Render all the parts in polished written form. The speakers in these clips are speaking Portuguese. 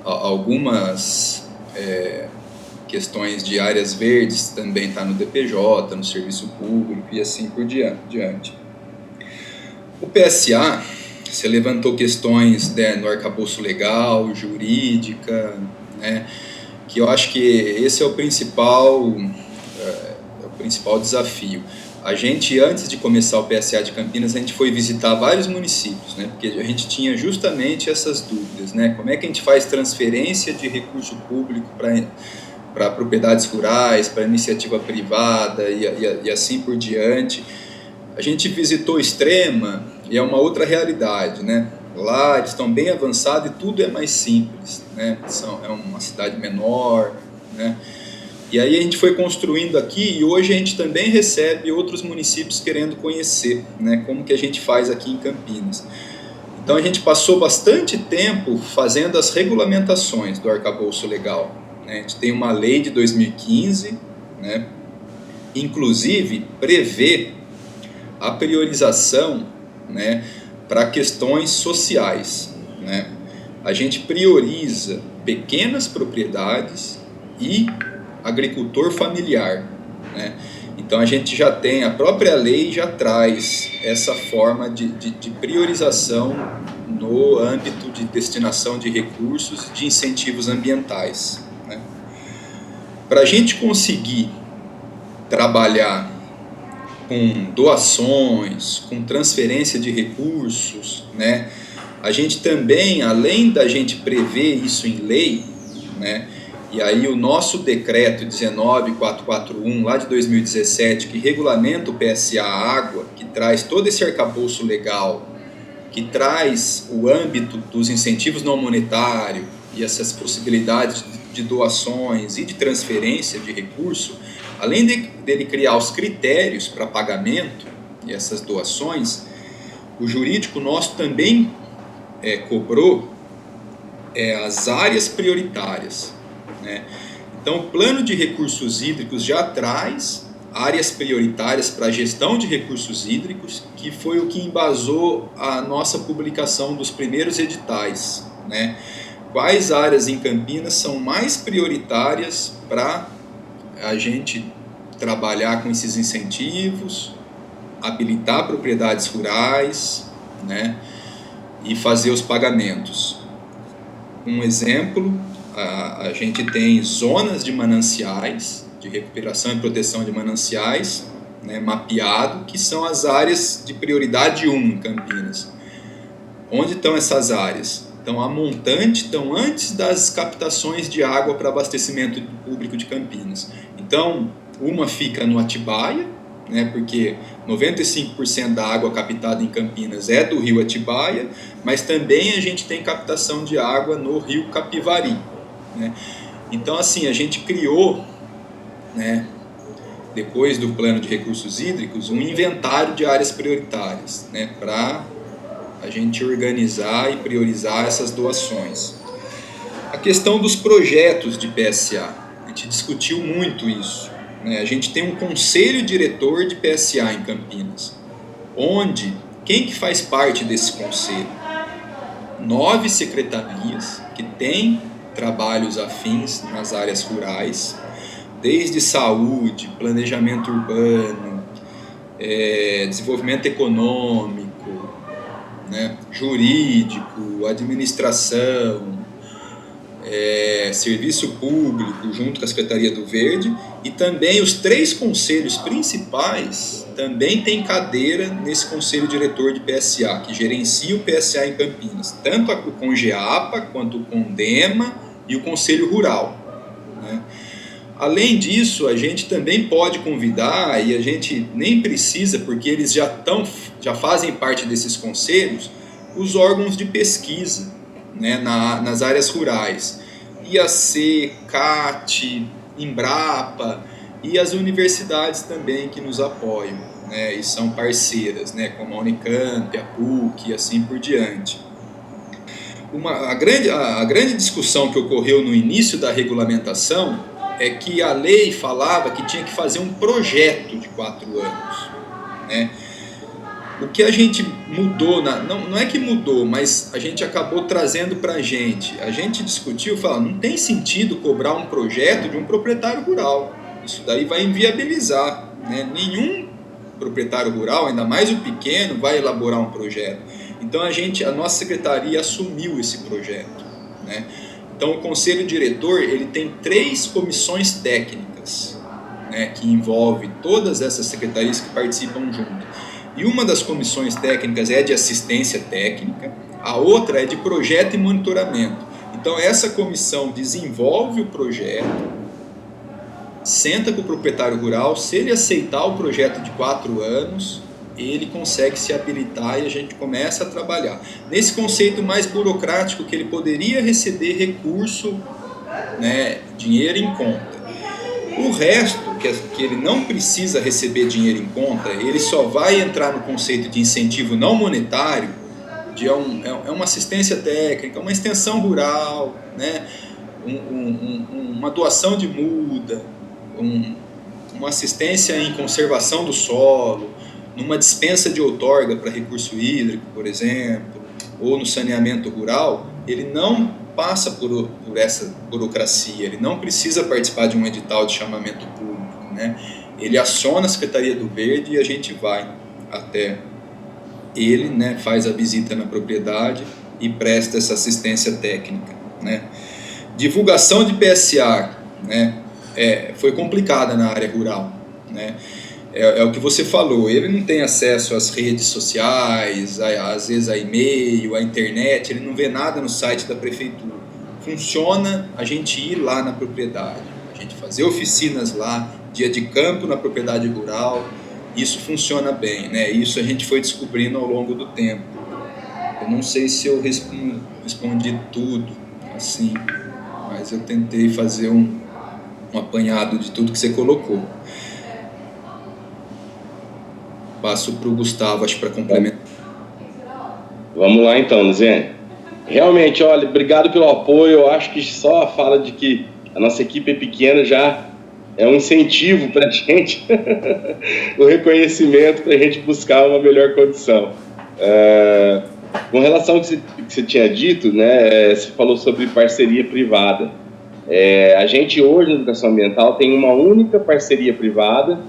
algumas questões de áreas verdes também está no DPJ, no serviço público e assim por diante. O PSA, você levantou questões no arcabouço legal, jurídica, né, que eu acho que esse é o principal desafio. A gente, antes de começar o PSA de Campinas, a gente foi visitar vários municípios, né, porque a gente tinha justamente essas dúvidas, né, como é que a gente faz transferência de recurso público para propriedades rurais, para iniciativa privada e assim por diante. A gente visitou Extrema e é uma outra realidade, né? Lá eles estão bem avançados e tudo é mais simples, né? É uma cidade menor, né? E aí a gente foi construindo aqui e hoje a gente também recebe outros municípios querendo conhecer, né? Como que a gente faz aqui em Campinas. Então a gente passou bastante tempo fazendo as regulamentações do arcabouço legal. A gente tem uma lei de 2015, né? Inclusive prevê a priorização, né, para questões sociais, né? A gente prioriza pequenas propriedades e agricultor familiar, né? Então a gente já tem, a própria lei já traz essa forma de priorização no âmbito de destinação de recursos e de incentivos ambientais, né? Para a gente conseguir trabalhar com doações, com transferência de recursos, né? A gente também, além da gente prever isso em lei, né? E aí o nosso decreto 19441, lá de 2017, que regulamenta o PSA Água, que traz todo esse arcabouço legal, que traz o âmbito dos incentivos não monetários e essas possibilidades de doações e de transferência de recurso, além dele criar os critérios para pagamento e essas doações, o jurídico nosso também cobrou as áreas prioritárias, né? Então, o plano de recursos hídricos já traz áreas prioritárias para a gestão de recursos hídricos, que foi o que embasou a nossa publicação dos primeiros editais, né? Quais áreas em Campinas são mais prioritárias para a gente trabalhar com esses incentivos, habilitar propriedades rurais, né, e fazer os pagamentos. Um exemplo, a gente tem zonas de mananciais, de recuperação e proteção de mananciais, né, mapeado, que são as áreas de prioridade 1 em Campinas. Onde estão essas áreas? Então, a montante estão antes das captações de água para abastecimento público de Campinas. Então, uma fica no Atibaia, né, porque 95% da água captada em Campinas é do rio Atibaia, mas também a gente tem captação de água no rio Capivari, né? Então, assim, a gente criou, né, depois do plano de recursos hídricos, um inventário de áreas prioritárias, né, para a gente organizar e priorizar essas doações. A questão dos projetos de PSA, a gente discutiu muito isso, né? A gente tem um conselho diretor de PSA em Campinas, onde, quem que faz parte desse conselho? 9 secretarias que têm trabalhos afins nas áreas rurais, desde saúde, planejamento urbano, desenvolvimento econômico, né, jurídico, administração, serviço público, junto com a Secretaria do Verde, e também os 3 conselhos principais também têm cadeira nesse conselho diretor de PSA, que gerencia o PSA em Campinas, tanto o CONGEAPA, quanto o CONDEMA e o Conselho Rural, né? Além disso, a gente também pode convidar, e a gente nem precisa, porque eles já fazem parte desses conselhos, os órgãos de pesquisa, né, nas áreas rurais, IAC, CAT, Embrapa, e as universidades também que nos apoiam, né, e são parceiras, né, como a Unicamp, a PUC e assim por diante. A grande discussão que ocorreu no início da regulamentação é que a lei falava que tinha que fazer um projeto de 4 anos, né? O que a gente mudou, não é que mudou, mas a gente acabou trazendo para a gente discutiu, falando, não tem sentido cobrar um projeto de um proprietário rural, isso daí vai inviabilizar, né? Nenhum proprietário rural, ainda mais o pequeno, vai elaborar um projeto. Então a nossa secretaria assumiu esse projeto, né? Então o conselho diretor ele tem 3 comissões técnicas, né, que envolve todas essas secretarias que participam junto. E uma das comissões técnicas é de assistência técnica, a outra é de projeto e monitoramento. Então essa comissão desenvolve o projeto, senta com o proprietário rural, se ele aceitar o projeto de 4 anos, ele consegue se habilitar e a gente começa a trabalhar. Nesse conceito mais burocrático que ele poderia receber recurso, né, dinheiro em conta. O resto, que ele não precisa receber dinheiro em conta, ele só vai entrar no conceito de incentivo não monetário, é uma assistência técnica, uma extensão rural, né, uma doação de muda, uma assistência em conservação do solo, numa dispensa de outorga para recurso hídrico, por exemplo, ou no saneamento rural, ele não passa por essa burocracia, ele não precisa participar de um edital de chamamento público, né? Ele aciona a Secretaria do Verde e a gente vai até ele, né, faz a visita na propriedade e presta essa assistência técnica, né? Divulgação de PSA, né, foi complicada na área rural, né? É o que você falou, ele não tem acesso às redes sociais, às vezes a e-mail, à internet, ele não vê nada no site da prefeitura. Funciona a gente ir lá na propriedade, a gente fazer oficinas lá, dia de campo na propriedade rural, isso funciona bem, né? Isso a gente foi descobrindo ao longo do tempo. Eu não sei se eu respondi tudo, assim, mas eu tentei fazer um apanhado de tudo que você colocou. Passo para o Gustavo, acho, para complementar. Vamos lá então, Luziane. Realmente, olha, obrigado pelo apoio. Eu acho que só a fala de que a nossa equipe é pequena já é um incentivo para a gente, o reconhecimento para a gente buscar uma melhor condição. Com relação ao que você tinha dito, né, você falou sobre parceria privada. A gente hoje na educação ambiental tem uma única parceria privada,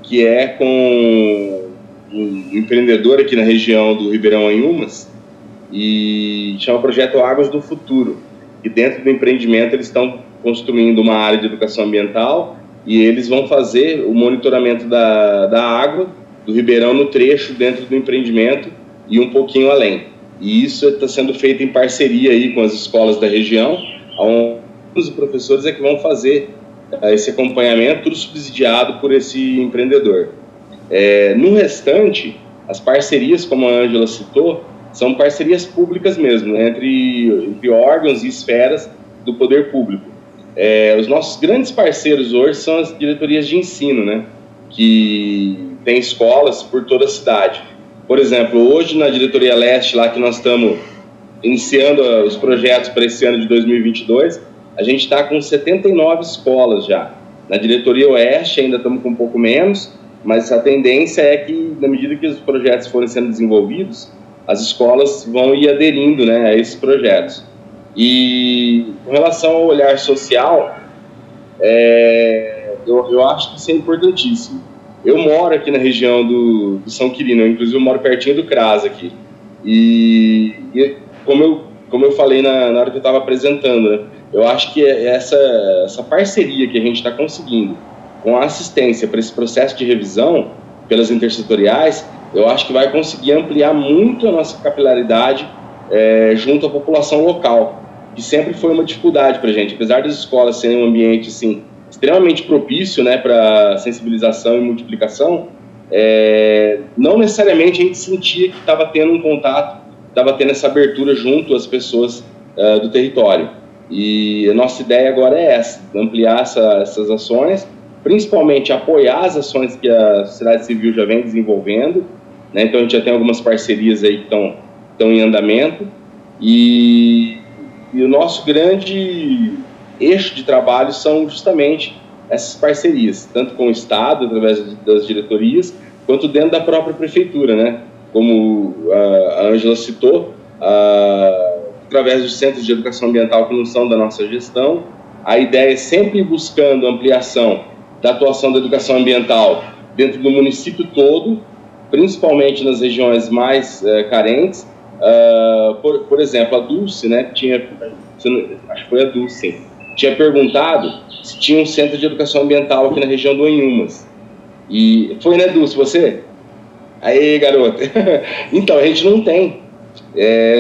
que é com um empreendedor aqui na região do Ribeirão Anhumas, e chama Projeto Águas do Futuro. E dentro do empreendimento eles estão construindo uma área de educação ambiental e eles vão fazer o monitoramento da água do Ribeirão no trecho dentro do empreendimento e um pouquinho além. E isso está sendo feito em parceria aí com as escolas da região, onde os professores é que vão fazer esse acompanhamento, tudo subsidiado por esse empreendedor. No restante, as parcerias, como a Ângela citou, são parcerias públicas mesmo, né, entre órgãos e esferas do poder público. Os nossos grandes parceiros hoje são as diretorias de ensino, né, que tem escolas por toda a cidade. Por exemplo, hoje na diretoria leste, lá que nós estamos iniciando os projetos para esse ano de 2022, a gente está com 79 escolas já. Na diretoria oeste ainda estamos com um pouco menos, mas a tendência é que, na medida que os projetos forem sendo desenvolvidos, as escolas vão ir aderindo, né, a esses projetos. E com relação ao olhar social, eu acho que isso é importantíssimo. Eu moro aqui na região do São Quirino, inclusive eu moro pertinho do CRAS aqui. E como eu falei na hora que eu estava apresentando, né, eu acho que essa parceria que a gente está conseguindo com a assistência para esse processo de revisão pelas intersetoriais, eu acho que vai conseguir ampliar muito a nossa capilaridade junto à população local, que sempre foi uma dificuldade para a gente. Apesar das escolas serem um ambiente assim, extremamente propício, né, para sensibilização e multiplicação, não necessariamente a gente sentia que estava tendo um contato, estava tendo essa abertura junto às pessoas do território. E a nossa ideia agora é essa, ampliar essas ações, principalmente apoiar as ações que a sociedade civil já vem desenvolvendo, né? Então a gente já tem algumas parcerias aí que estão em andamento, e o nosso grande eixo de trabalho são justamente essas parcerias, tanto com o Estado, através das diretorias, quanto dentro da própria prefeitura, né? como a Ângela citou, através dos centros de educação ambiental que não são da nossa gestão. A ideia é sempre ir buscando ampliação da atuação da educação ambiental dentro do município todo, principalmente nas regiões mais carentes. Por exemplo, a Dulce, né, acho que foi a Dulce, tinha perguntado se tinha um centro de educação ambiental aqui na região do Anhumas. E foi, né, Dulce, você? Aí, garota. Então, a gente não tem.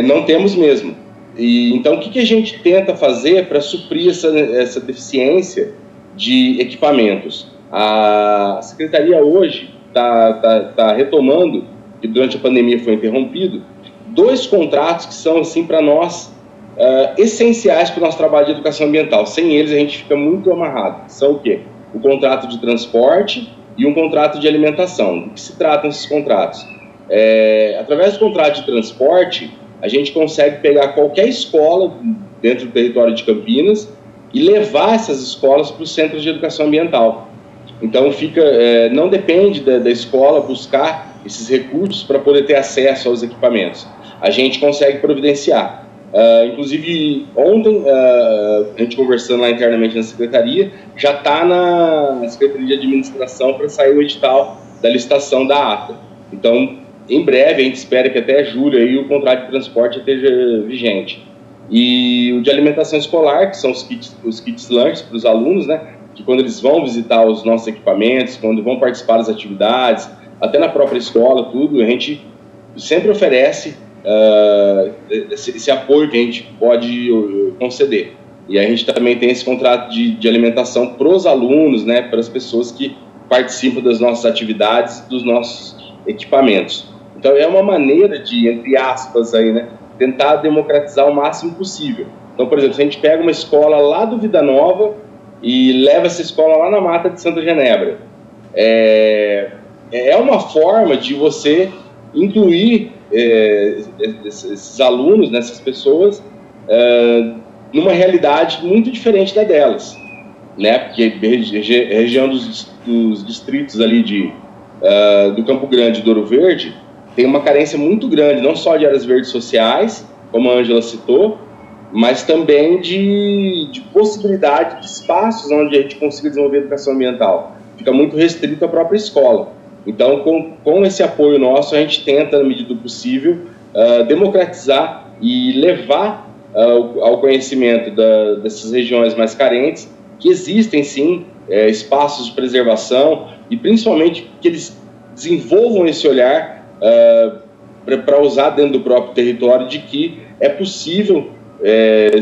Não temos mesmo. Então, o que a gente tenta fazer para suprir essa deficiência de equipamentos? A Secretaria hoje está retomando, que durante a pandemia foi interrompido, 2 contratos que são, assim, para nós, essenciais para o nosso trabalho de educação ambiental. Sem eles, a gente fica muito amarrado. São o quê? O contrato de transporte e um contrato de alimentação. Do que se tratam esses contratos? Através do contrato de transporte, a gente consegue pegar qualquer escola dentro do território de Campinas e levar essas escolas para os centros de educação ambiental. Então, não depende da escola buscar esses recursos para poder ter acesso aos equipamentos. A gente consegue providenciar. Inclusive, ontem, a gente conversando lá internamente na Secretaria, já está na Secretaria de Administração para sair o edital da licitação da ATA. Então, em breve, a gente espera que até julho aí, o contrato de transporte esteja vigente. E o de alimentação escolar, que são os kits lanches para os alunos, né, que quando eles vão visitar os nossos equipamentos, quando vão participar das atividades, até na própria escola, tudo, a gente sempre oferece esse apoio que a gente pode conceder. E a gente também tem esse contrato de alimentação para os alunos, né, para as pessoas que participam das nossas atividades, dos nossos equipamentos. Então, é uma maneira de, entre aspas, aí, né, tentar democratizar o máximo possível. Então, por exemplo, se a gente pega uma escola lá do Vida Nova e leva essa escola lá na Mata de Santa Genebra, é uma forma de você incluir esses alunos, nessas pessoas, numa realidade muito diferente da delas, né? Porque a região dos distritos ali do Campo Grande e do Ouro Verde tem uma carência muito grande, não só de áreas verdes sociais, como a Ângela citou, mas também de possibilidade de espaços onde a gente consiga desenvolver educação ambiental. Fica muito restrito à própria escola. Então, com esse apoio nosso, a gente tenta, na medida do possível, democratizar e levar ao conhecimento dessas regiões mais carentes que existem, sim, espaços de preservação e, principalmente, que eles desenvolvam esse olhar para usar dentro do próprio território de que é possível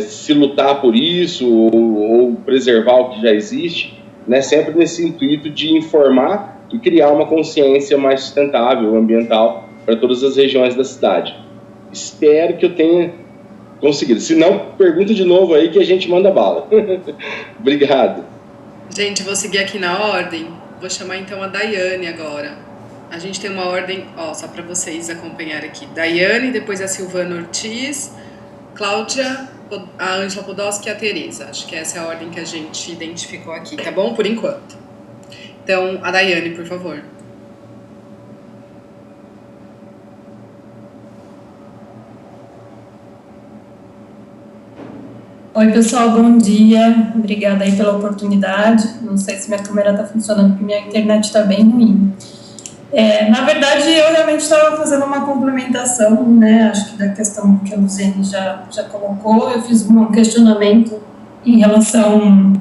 se lutar por isso ou preservar o que já existe, né, sempre nesse intuito de informar e criar uma consciência mais sustentável, ambiental, para todas as regiões da cidade. Espero que eu tenha conseguido. Se não, pergunta de novo aí que a gente manda bala. Obrigado. Gente, vou seguir aqui na ordem. Vou chamar então a Daiane agora. A gente tem uma ordem, só para vocês acompanharem aqui. Daiane, depois a Silvana Ortiz, Cláudia, a Ângela Podolski e a Tereza. Acho que essa é a ordem que a gente identificou aqui, tá bom? Por enquanto. Então, a Daiane, por favor. Oi, pessoal, bom dia. Obrigada aí pela oportunidade. Não sei se minha câmera está funcionando, porque minha internet está bem ruim. Na verdade, eu realmente estava fazendo uma complementação, né? Acho que da questão que a Luziane já colocou. Eu fiz um questionamento em relação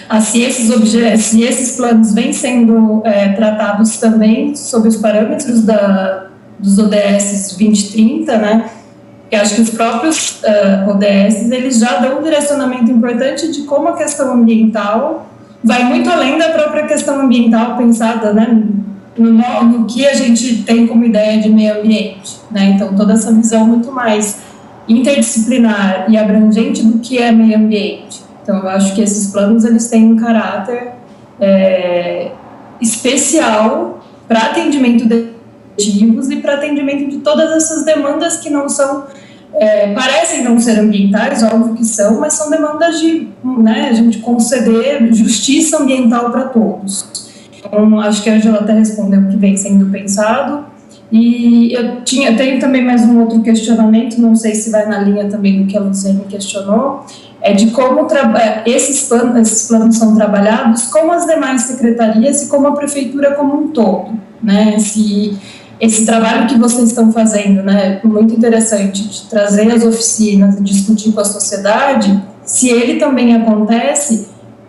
a se esses planos vêm sendo tratados também sob os parâmetros dos ODS 2030, né? Eu acho que os próprios ODS, eles já dão um direcionamento importante de como a questão ambiental vai muito além da própria questão ambiental pensada, né, no que a gente tem como ideia de meio ambiente, né? Então, toda essa visão muito mais interdisciplinar e abrangente do que é meio ambiente. Então, eu acho que esses planos, eles têm um caráter especial para atendimento de objetivos e para atendimento de todas essas demandas que não são, parecem não ser ambientais, óbvio que são, mas são demandas de, né, a gente conceder justiça ambiental para todos. Então, acho que a Ângela até respondeu o que vem sendo pensado. E tenho também mais um outro questionamento, não sei se vai na linha também do que a Luciane questionou, de como esses planos são trabalhados com as demais secretarias e com a prefeitura como um todo, né? Se esse trabalho que vocês estão fazendo, né, muito interessante, de trazer as oficinas e discutir com a sociedade, se ele também acontece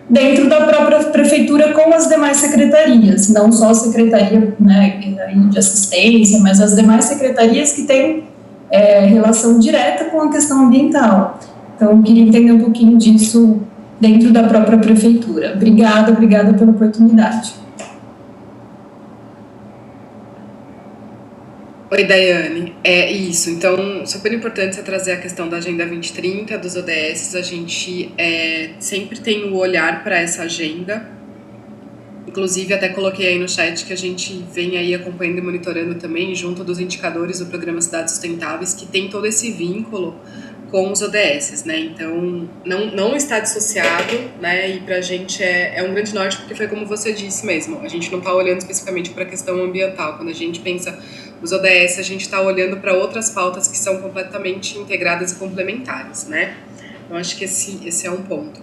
dentro da própria prefeitura com as demais secretarias, não só a secretaria, né, de assistência, mas as demais secretarias que têm relação direta com a questão ambiental. Então, eu queria entender um pouquinho disso dentro da própria prefeitura. Obrigada pela oportunidade. Oi, Daiane. É isso. Então, super importante você trazer a questão da Agenda 2030, dos ODS. A gente sempre tem o olhar para essa agenda. Inclusive, até coloquei aí no chat que a gente vem aí acompanhando e monitorando também, junto dos indicadores do Programa Cidades Sustentáveis, que tem todo esse vínculo com os ODS, né? Então, não está dissociado, né? E para a gente é um grande norte, porque foi como você disse mesmo, a gente não está olhando especificamente para a questão ambiental. Quando a gente pensa nos ODS, a gente está olhando para outras pautas que são completamente integradas e complementares, né? Então, acho que esse é um ponto.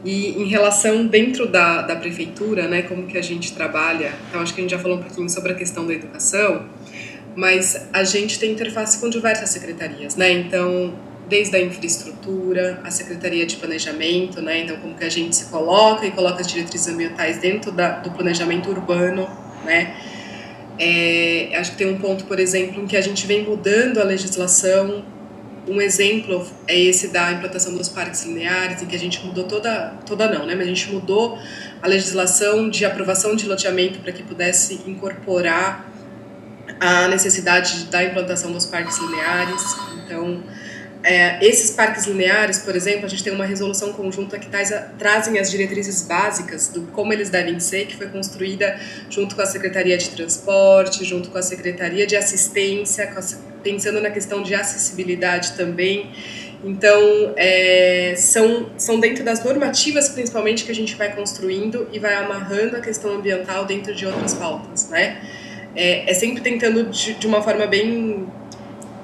E em relação dentro da prefeitura, né, como que a gente trabalha, então acho que a gente já falou um pouquinho sobre a questão da educação, mas a gente tem interface com diversas secretarias, né? Então, desde a infraestrutura, a Secretaria de Planejamento, né? Então, como que a gente se coloca e coloca as diretrizes ambientais dentro do planejamento urbano, né? Acho que tem um ponto, por exemplo, em que a gente vem mudando a legislação. Um exemplo é esse da implantação dos parques lineares, em que a gente mudou toda não, né? Mas a gente mudou a legislação de aprovação de loteamento para que pudesse incorporar a necessidade da implantação dos parques lineares. Então, esses parques lineares, por exemplo, a gente tem uma resolução conjunta que trazem as diretrizes básicas do como eles devem ser, que foi construída junto com a Secretaria de Transporte, junto com a Secretaria de Assistência, pensando na questão de acessibilidade também. Então, são dentro das normativas, principalmente, que a gente vai construindo e vai amarrando a questão ambiental dentro de outras pautas, né? Sempre tentando de uma forma bem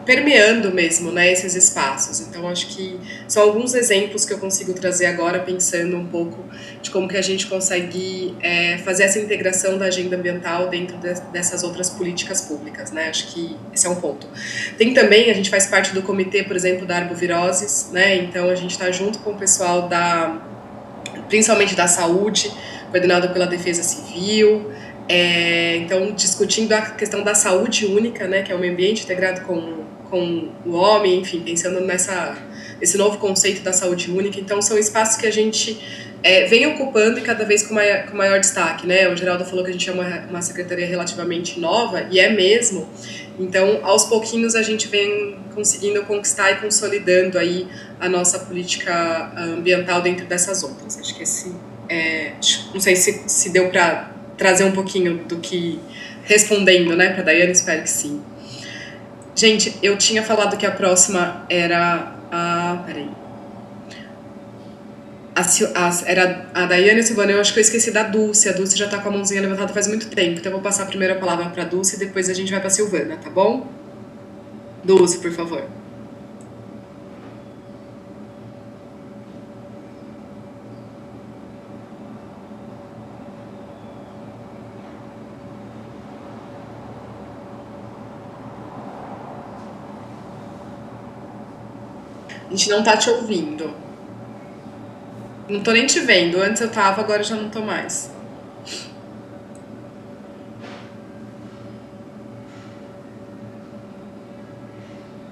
permeando mesmo, né, esses espaços. Então, acho que são alguns exemplos que eu consigo trazer agora, pensando um pouco de como que a gente consegue fazer essa integração da agenda ambiental dentro dessas outras políticas públicas, né? Acho que esse é um ponto. Tem também, a gente faz parte do comitê, por exemplo, da arboviroses, né? Então, a gente está junto com o pessoal principalmente da saúde, coordenado pela Defesa Civil. Então, discutindo a questão da saúde única, né, que é um meio ambiente integrado com o homem, enfim, pensando nesse novo conceito da saúde única. Então, são espaços que a gente vem ocupando e cada vez com maior destaque, né? O Geraldo falou que a gente é uma secretaria relativamente nova, e é mesmo. Então, aos pouquinhos, a gente vem conseguindo conquistar e consolidando aí a nossa política ambiental dentro dessas outras. Acho que não sei se deu para trazer um pouquinho do que, respondendo, né, para a Daiane, espero que sim. Gente, eu tinha falado que a próxima era era a Daiane e a Silvana. Eu acho que eu esqueci da Dulce. A Dulce já está com a mãozinha levantada faz muito tempo, então eu vou passar a primeira palavra para a Dulce e depois a gente vai para a Silvana, tá bom? Dulce, por favor. A gente não tá te ouvindo. Não tô nem te vendo. Antes eu tava, agora eu já não tô mais.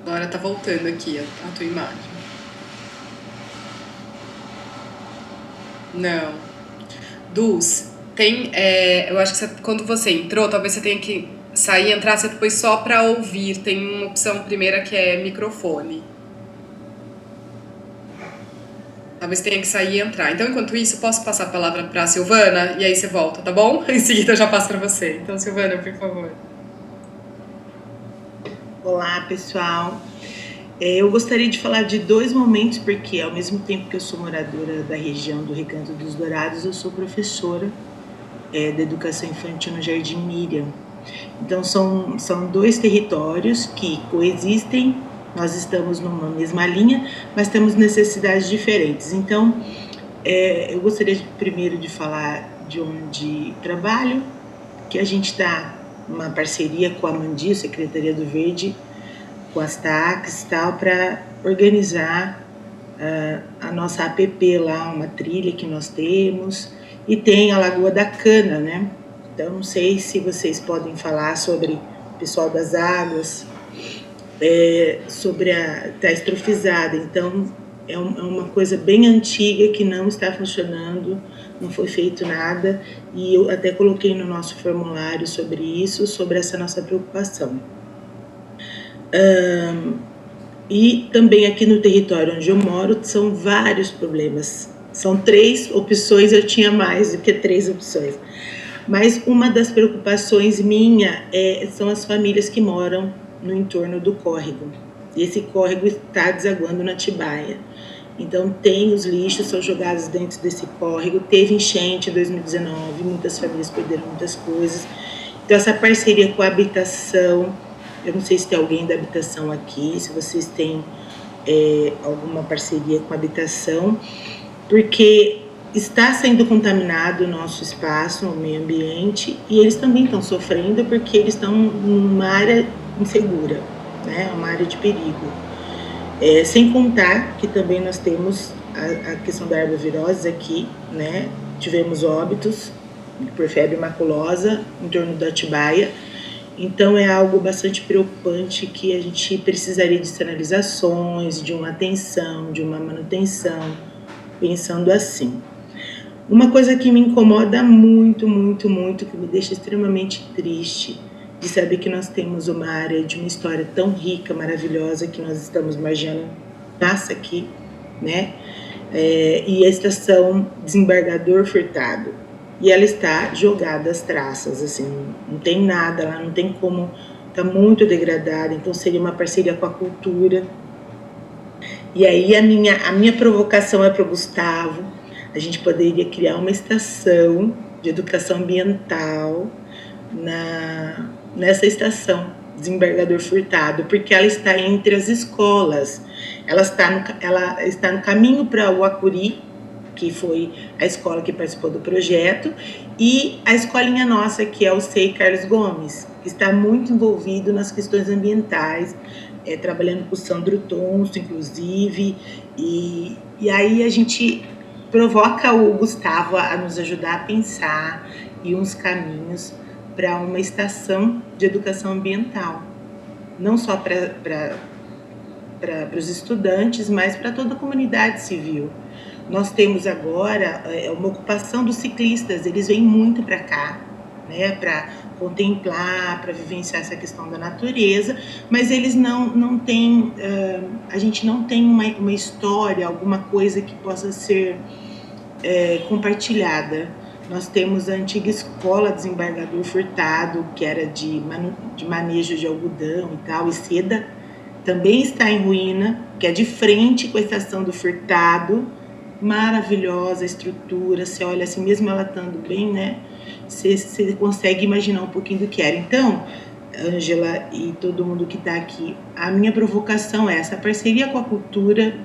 Agora tá voltando aqui a tua imagem. Não. Dulce, eu acho que quando você entrou, talvez você tenha que sair e entrar, você depois só pra ouvir. Tem uma opção primeira que é microfone. Talvez tenha que sair e entrar. Então, enquanto isso, posso passar a palavra para a Silvana? E aí você volta, tá bom? Em seguida eu já passo para você. Então, Silvana, por favor. Olá, pessoal. Eu gostaria de falar de dois momentos, porque ao mesmo tempo que eu sou moradora da região do Recanto dos Dourados, eu sou professora da educação infantil no Jardim Miriam. Então, são 2 territórios que coexistem, nós estamos numa mesma linha, mas temos necessidades diferentes. Então, eu gostaria primeiro de falar de onde trabalho, que a gente está numa parceria com a Mandi, Secretaria do Verde, com as TACs e tal, para organizar a nossa APP lá, uma trilha que nós temos, e tem a Lagoa da Cana, né? Então, não sei se vocês podem falar sobre o pessoal das águas, sobre tá estrofizada. Então, é uma coisa bem antiga que não está funcionando, não foi feito nada, e eu até coloquei no nosso formulário sobre isso, sobre essa nossa preocupação. E também aqui no território onde eu moro são vários problemas. São 3 opções, eu tinha mais do que 3 opções. Mas uma das preocupações minha são as famílias que moram no entorno do córrego. E esse córrego está desaguando na Atibaia. Então, os lixos são jogados dentro desse córrego. Teve enchente em 2019, muitas famílias perderam muitas coisas. Então, essa parceria com a habitação, eu não sei se tem alguém da habitação aqui, se vocês têm alguma parceria com a habitação, porque está sendo contaminado o nosso espaço, o meio ambiente, e eles também estão sofrendo porque eles estão numa área insegura, né, uma área de perigo. Sem contar que também nós temos a questão da arbovirose aqui, né, tivemos óbitos por febre maculosa em torno da Atibaia. Então, é algo bastante preocupante que a gente precisaria de sinalizações, de uma atenção, de uma manutenção, pensando assim. Uma coisa que me incomoda muito, muito, muito, que me deixa extremamente triste, de saber que nós temos uma área de uma história tão rica, maravilhosa, que nós estamos margeando massa aqui, né? E a estação Desembargador Furtado. E ela está jogada às traças, assim, não tem nada lá, não tem como, está muito degradada, então seria uma parceria com a cultura. E aí a minha provocação é para o Gustavo, a gente poderia criar uma estação de educação ambiental nessa estação, Desembargador Furtado, porque ela está entre as escolas, ela está no caminho para o Acuri, que foi a escola que participou do projeto, e a escolinha nossa, que é o SEI Carlos Gomes, que está muito envolvido nas questões ambientais, trabalhando com o Sandro Tonso, inclusive, e aí a gente provoca o Gustavo a nos ajudar a pensar e uns caminhos para uma estação de educação ambiental, não só para os estudantes, mas para toda a comunidade civil. Nós temos agora uma ocupação dos ciclistas, eles vêm muito para cá, né, para contemplar, para vivenciar essa questão da natureza, mas eles não têm, a gente não tem uma história, alguma coisa que possa ser compartilhada. Nós temos a antiga escola Desembargador Furtado, que era de manejo de algodão e tal, e seda, também está em ruína, que é de frente com a estação do Furtado, maravilhosa estrutura, você olha assim, mesmo ela estando bem, né, você consegue imaginar um pouquinho do que era. Então, Ângela e todo mundo que está aqui, a minha provocação é essa parceria com a cultura,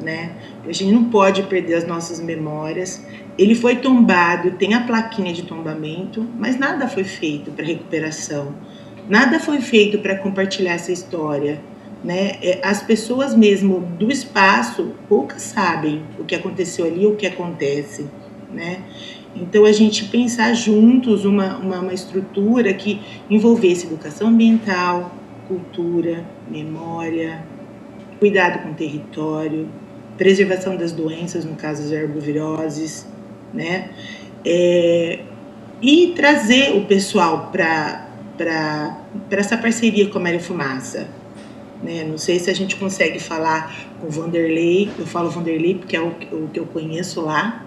né, a gente não pode perder as nossas memórias. Ele foi tombado, tem a plaquinha de tombamento, mas nada foi feito para recuperação, nada foi feito para compartilhar essa história, né? As pessoas mesmo do espaço, poucas sabem o que aconteceu ali, o que acontece, né? Então, a gente pensar juntos uma estrutura que envolvesse educação ambiental, cultura, memória, cuidado com o território, preservação das doenças, no caso das arboviroses, né? E trazer o pessoal para essa parceria com a Maria Fumaça. Né? Não sei se a gente consegue falar com o Vanderlei, eu falo Vanderlei porque é o que eu conheço lá,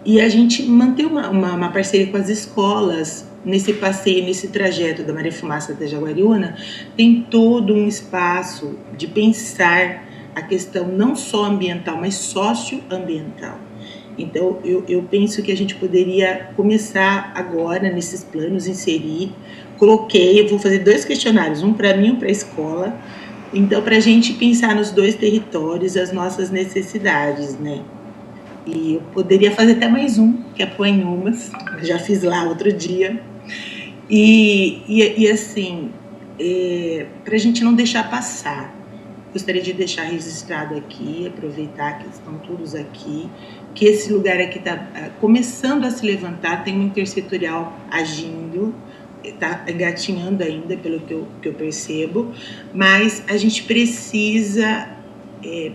e a gente manter uma parceria com as escolas. Nesse passeio, nesse trajeto da Maria Fumaça até Jaguariúna, tem todo um espaço de pensar a questão não só ambiental, mas socioambiental. Então, eu penso que a gente poderia começar agora, nesses planos, inserir. Eu vou fazer 2 questionários, um para mim e um para a escola. Então, para a gente pensar nos 2 territórios, as nossas necessidades, né? E eu poderia fazer até mais um, que é pôr em umas, já fiz lá outro dia. E assim, para a gente não deixar passar, gostaria de deixar registrado aqui, aproveitar que estão todos aqui, que esse lugar aqui está começando a se levantar, tem um intersetorial agindo, está engatinhando ainda, pelo que eu percebo, mas a gente precisa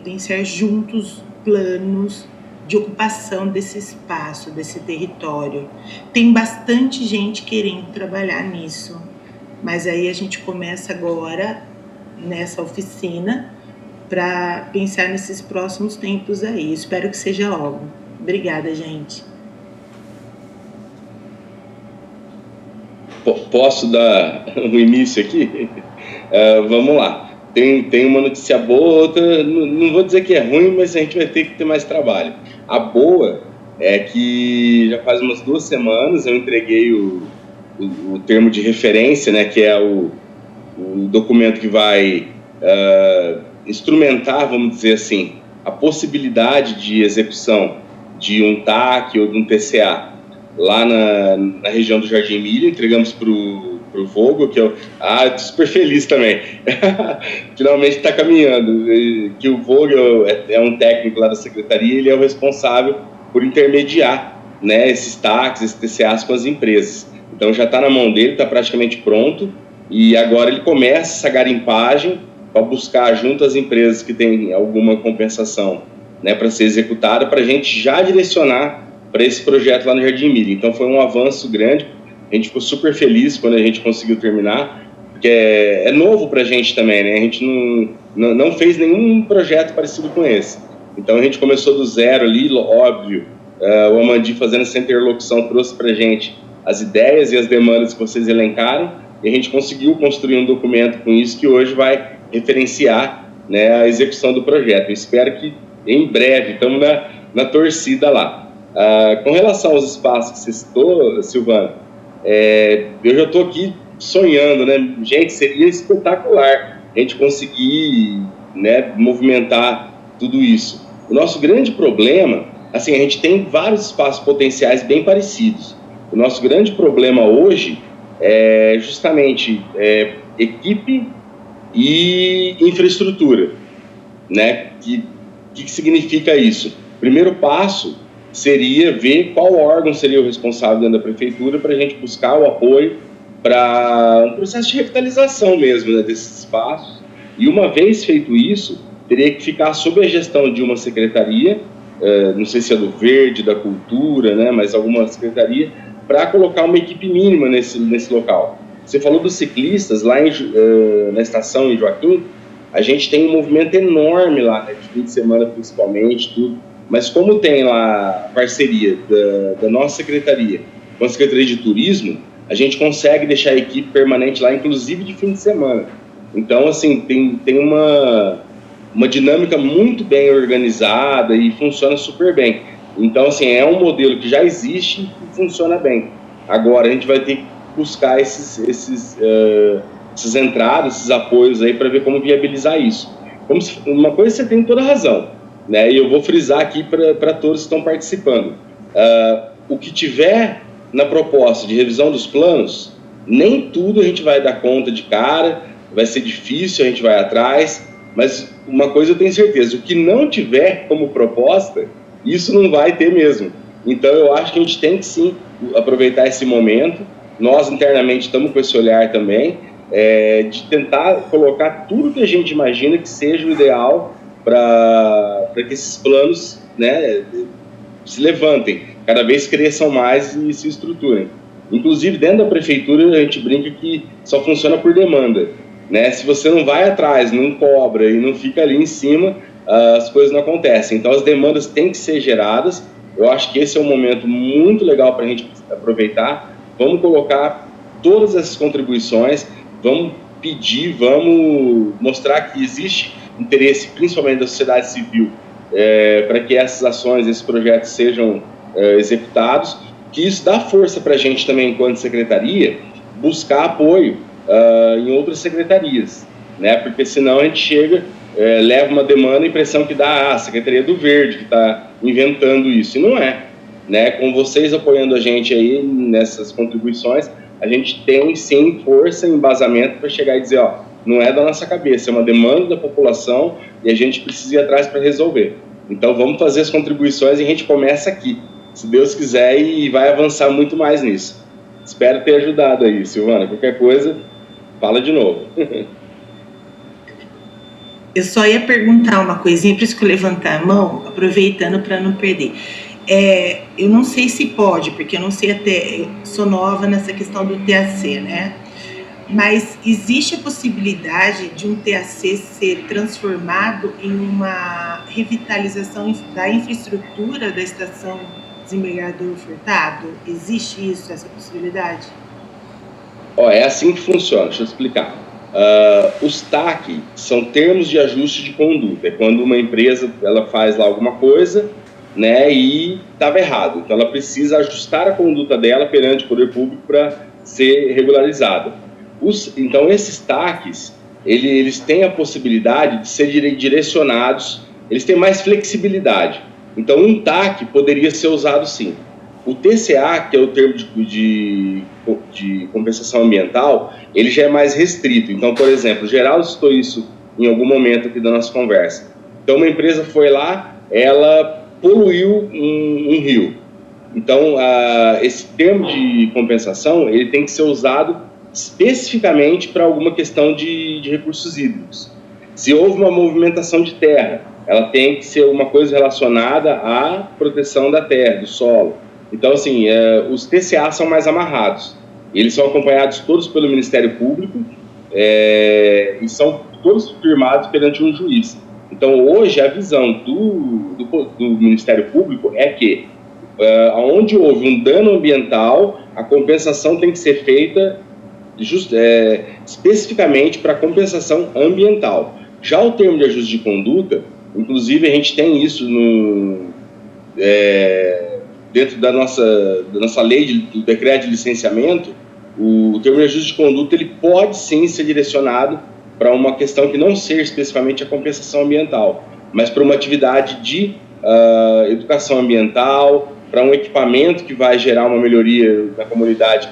pensar juntos planos de ocupação desse espaço, desse território. Tem bastante gente querendo trabalhar nisso, mas aí a gente começa agora nessa oficina para pensar nesses próximos tempos aí. Espero que seja logo. Obrigada, gente. Posso dar o início aqui? Vamos lá. Tem uma notícia boa, outra, não vou dizer que é ruim, mas a gente vai ter que ter mais trabalho. A boa é que já faz umas 2 semanas eu entreguei o termo de referência, né, que é o documento que vai instrumentar, vamos dizer assim, a possibilidade de execução de um TAC ou de um TCA lá na região do Jardim Emília. Entregamos para o Vogel, que eu estou super feliz também. Finalmente está caminhando. Que o Vogel é um técnico lá da secretaria, ele é o responsável por intermediar, né, esses TACs, esses TCAs com as empresas. Então já está na mão dele, está praticamente pronto, e agora ele começa essa garimpagem para buscar junto às empresas que têm alguma compensação, né, para ser executada, para a gente já direcionar para esse projeto lá no Jardim Emília. Então foi um avanço grande, a gente ficou super feliz quando a gente conseguiu terminar, porque é novo para a gente também, né? A gente não fez nenhum projeto parecido com esse. Então a gente começou do zero ali, óbvio, o Amandi fazendo essa interlocução trouxe para a gente as ideias e as demandas que vocês elencaram, e a gente conseguiu construir um documento com isso que hoje vai referenciar, né, a execução do projeto. Eu espero que em breve, estamos na torcida lá. Com relação aos espaços que você citou, Silvana, eu já estou aqui sonhando, né? Gente, seria espetacular a gente conseguir, né, movimentar tudo isso. O nosso grande problema, assim, a gente tem vários espaços potenciais bem parecidos. O nosso grande problema hoje é justamente equipe e infraestrutura, né? Que significa isso? O primeiro passo seria ver qual órgão seria o responsável dentro da prefeitura para a gente buscar o apoio para um processo de revitalização mesmo, né, desses espaços. E uma vez feito isso, teria que ficar sob a gestão de uma secretaria, não sei se é do Verde, da Cultura, né, mas alguma secretaria, para colocar uma equipe mínima nesse local. Você falou dos ciclistas, lá na estação em Joaquim, a gente tem um movimento enorme lá, né, de fim de semana principalmente, tudo. Mas como tem lá a parceria da nossa secretaria com a Secretaria de Turismo, a gente consegue deixar a equipe permanente lá, inclusive de fim de semana. Então, assim, tem uma dinâmica muito bem organizada e funciona super bem. Então, assim, é um modelo que já existe e funciona bem. Agora, a gente vai ter que buscar essas entradas, esses apoios aí para ver como viabilizar isso. Uma coisa você tem toda a razão, né? E eu vou frisar aqui para todos que estão participando. O que tiver na proposta de revisão dos planos, nem tudo a gente vai dar conta de cara, vai ser difícil, a gente vai atrás, mas uma coisa eu tenho certeza, o que não tiver como proposta, isso não vai ter mesmo. Então eu acho que a gente tem que sim aproveitar esse momento, nós internamente estamos com esse olhar também, de tentar colocar tudo que a gente imagina que seja o ideal para que esses planos, né, se levantem, cada vez cresçam mais e se estruturem. Inclusive, dentro da prefeitura, a gente brinca que só funciona por demanda, né? Se você não vai atrás, não cobra e não fica ali em cima, as coisas não acontecem. Então, as demandas têm que ser geradas. Eu acho que esse é um momento muito legal para a gente aproveitar. Vamos colocar todas essas contribuições, vamos pedir, vamos mostrar que existe interesse, principalmente da sociedade civil, para que essas ações, esses projetos sejam executados, que isso dá força para a gente também, enquanto secretaria, buscar apoio em outras secretarias, né? Porque senão a gente chega, leva uma demanda, a impressão que dá a Secretaria do Verde, que está inventando isso, e não é, né? Com vocês apoiando a gente aí nessas contribuições, a gente tem sim força e embasamento para chegar e dizer, ó, não é da nossa cabeça, é uma demanda da população e a gente precisa ir atrás para resolver. Então vamos fazer as contribuições e a gente começa aqui, se Deus quiser, e vai avançar muito mais nisso. Espero ter ajudado aí, Silvana. Qualquer coisa, fala de novo. Eu só ia perguntar uma coisinha, por isso que eu levantar a mão, aproveitando para não perder. Eu não sei se pode, porque eu não sei até, eu sou nova nessa questão do TAC, né? Mas existe a possibilidade de um TAC ser transformado em uma revitalização da infraestrutura da estação Desembargador Furtado? Existe isso, essa possibilidade? É assim que funciona, deixa eu explicar. Os TAC são termos de ajuste de conduta. É quando uma empresa ela faz lá alguma coisa, né, e estava errado. Então ela precisa ajustar a conduta dela perante o poder público para ser regularizada. Então esses TACs, eles têm a possibilidade de ser direcionados, eles têm mais flexibilidade. Então um TAC poderia ser usado sim. O TCA, que é o termo de compensação ambiental, ele já é mais restrito. Então, por exemplo, o Geraldo citou isso em algum momento aqui da nossa conversa. Então uma empresa foi lá, ela poluiu um rio. Então esse termo de compensação, ele tem que ser usado especificamente para alguma questão de recursos hídricos. Se houve uma movimentação de terra, ela tem que ser uma coisa relacionada à proteção da terra, do solo. Então, assim, os TCA são mais amarrados. Eles são acompanhados todos pelo Ministério Público e são todos firmados perante um juiz. Então, hoje, a visão do Ministério Público é que, onde houve um dano ambiental, a compensação tem que ser feita especificamente para compensação ambiental. Já o termo de ajuste de conduta, inclusive a gente tem isso dentro da nossa lei do decreto de licenciamento, o termo de ajuste de conduta ele pode sim ser direcionado para uma questão que não seja especificamente a compensação ambiental, mas para uma atividade de educação ambiental, para um equipamento que vai gerar uma melhoria na comunidade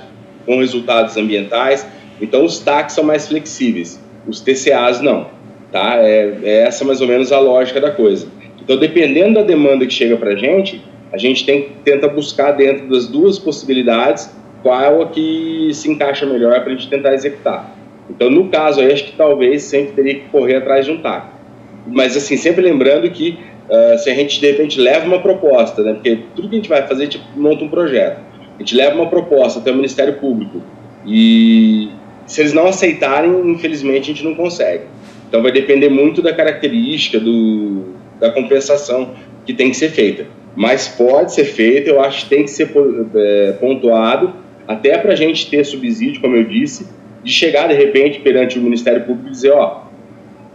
com resultados ambientais. Então os TACs são mais flexíveis, os TCAs não, tá? É essa mais ou menos a lógica da coisa. Então, dependendo da demanda que chega para a gente tenta buscar dentro das duas possibilidades qual a que se encaixa melhor para a gente tentar executar. Então, no caso aí, acho que talvez sempre teria que correr atrás de um TAC. Mas assim, sempre lembrando que se a gente de repente leva uma proposta, né? Porque tudo que a gente vai fazer, tipo, monta um projeto. A gente leva uma proposta até o Ministério Público e se eles não aceitarem, infelizmente, a gente não consegue. Então vai depender muito da característica da compensação que tem que ser feita. Mas pode ser feita, eu acho que tem que ser pontuado, até para a gente ter subsídio, como eu disse, de chegar de repente perante o Ministério Público e dizer, ó,